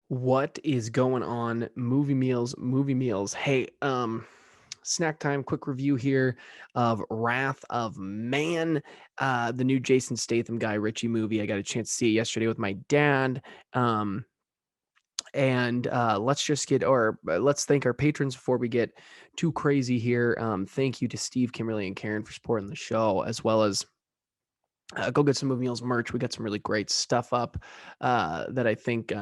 What is going on? Movie meals, movie meals. Hey, snack time, quick review here of Wrath of Man, the new Jason Statham Guy Ritchie movie. I got a chance to see it yesterday with my dad. Um, and let's just get or let's thank our patrons before we get too crazy here. Thank you to Steve, Kimberly, and Karen for supporting the show, as well as go get some Movie Meals merch. We got some really great stuff up that I think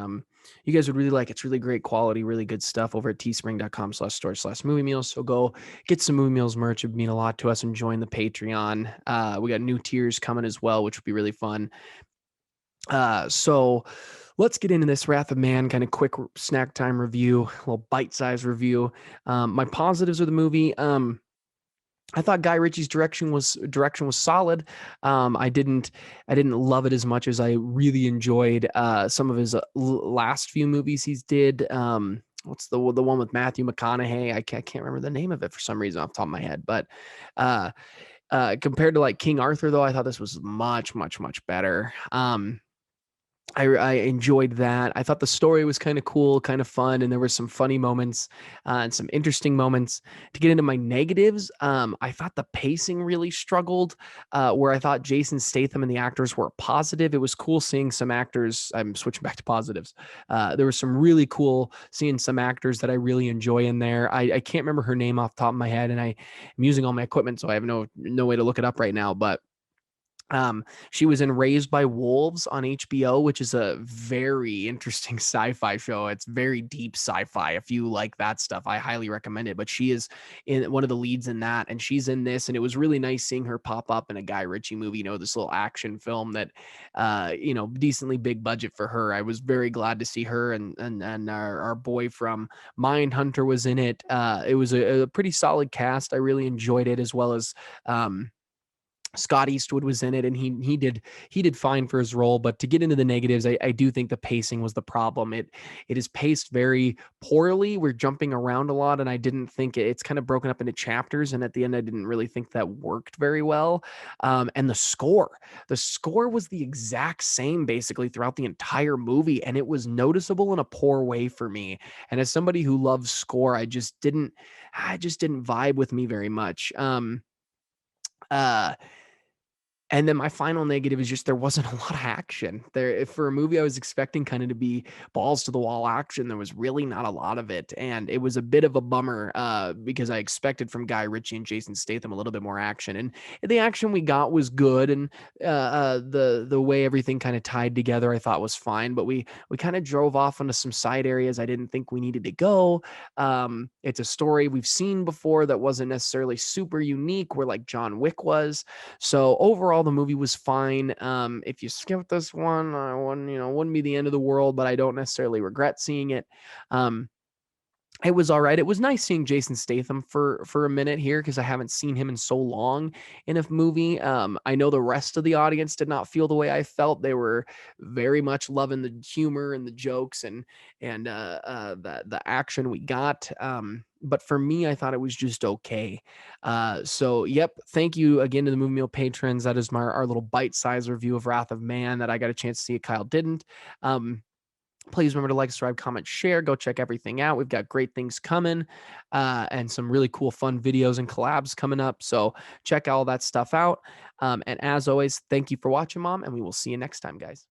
you guys would really like. It's really great quality, really good stuff over at teespring.com/store/movie meals. So go get some Movie Meals merch. It would mean a lot to us, and join the Patreon. We got new tiers coming as well, which would be really fun. So let's get into this Wrath of Man kind of quick snack time review, a little bite-sized review. My positives of the movie. I thought Guy Ritchie's direction was solid. I didn't love it as much as I really enjoyed some of his last few movies he's did. What's the one with Matthew McConaughey? I can't remember the name of it for some reason off the top of my head. But uh, compared to like King Arthur, though, I thought this was much much much better. I enjoyed that. I thought the story was kind of cool, kind of fun, and there were some funny moments and some interesting moments. To get into my negatives, I thought the pacing really struggled. Where I thought Jason Statham and the actors were positive. It was cool seeing some actors. I'm switching back to positives. There was some really cool seeing some actors that I really enjoy in there. I can't remember her name off the top of my head, and I'm using all my equipment, so I have no way to look it up right now, but she was in Raised by Wolves on HBO, which is a very interesting sci-fi show. It's very deep sci-fi. If you like that stuff, I highly recommend it. But she is in one of the leads in that, and she's in this, and it was really nice seeing her pop up in a Guy Ritchie movie. This little action film that, decently big budget for her. I was very glad to see her, and our boy from Mindhunter was in it. It was a pretty solid cast. I really enjoyed it, as well as Scott Eastwood was in it, and he did fine for his role. But to get into the negatives, I do think the pacing was the problem. It is paced very poorly. We're jumping around a lot, and I didn't think it's kind of broken up into chapters. And at the end, I didn't really think that worked very well. And the score was the exact same basically throughout the entire movie, and it was noticeable in a poor way for me. And as somebody who loves score, I just didn't vibe with me very much. Uh and then my final negative is just there wasn't a lot of action. For a movie I was expecting kind of to be balls to the wall action, there was really not a lot of it. And it was a bit of a bummer because I expected from Guy Ritchie and Jason Statham a little bit more action. And the action we got was good. And the way everything kind of tied together, I thought was fine. But we kind of drove off into some side areas I didn't think we needed to go. It's a story we've seen before that wasn't necessarily super unique, where like John Wick was. So overall, the movie was fine. If you skip this one, I wouldn't be the end of the world, but I don't necessarily regret seeing it. Um, it was all right. It was nice seeing Jason Statham for a minute here, because I haven't seen him in so long in a movie. I know the rest of the audience did not feel the way I felt. They were very much loving the humor and the jokes and the action we got. But for me, I thought it was just okay. So yep, thank you again to the Movie Meal patrons. That is our little bite size review of Wrath of Man that I got a chance to see. Kyle didn't. Please remember to like, subscribe, comment, share. Go check everything out. We've got great things coming and some really cool, fun videos and collabs coming up. So check all that stuff out. And as always, thank you for watching, Mom, and we will see you next time, guys.